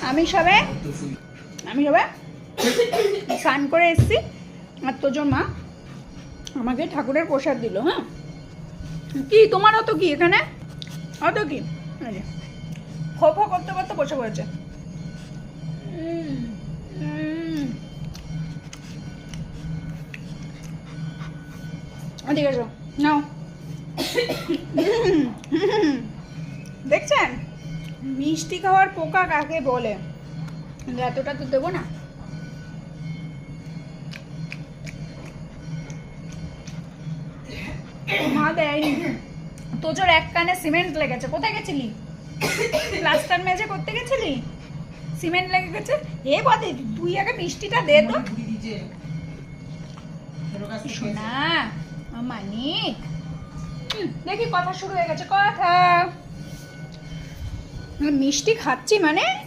আমি সবে স্নান করে এসেছি, আর তোজোর মা আমাকে ঠাকুরের প্রসাদ দিল। হ্যাঁ, কি তোমার অত কি এখানে, অত কি ফো ফো করতে করতে বসে পড়েছে। ঠিক আছে, নাও। দেখছেন মিষ্টি খাওয়ার পোকা কাকে বলে? এতটা তো দেবো না। মা দেয়নি। তোজোর এক কানে সিমেন্ট লেগেছে। কোথায় গেছিলি? প্লাস্টার মেঝে করতে গেছিলি, সিমেন্ট লেগে গেছে। এ বদে তুই আগে মিষ্টিটা দে তো। শোনা মানিক, দেখি কথা শুরু হয়ে গেছে। কথা মিষ্টি খাচ্ছি মানে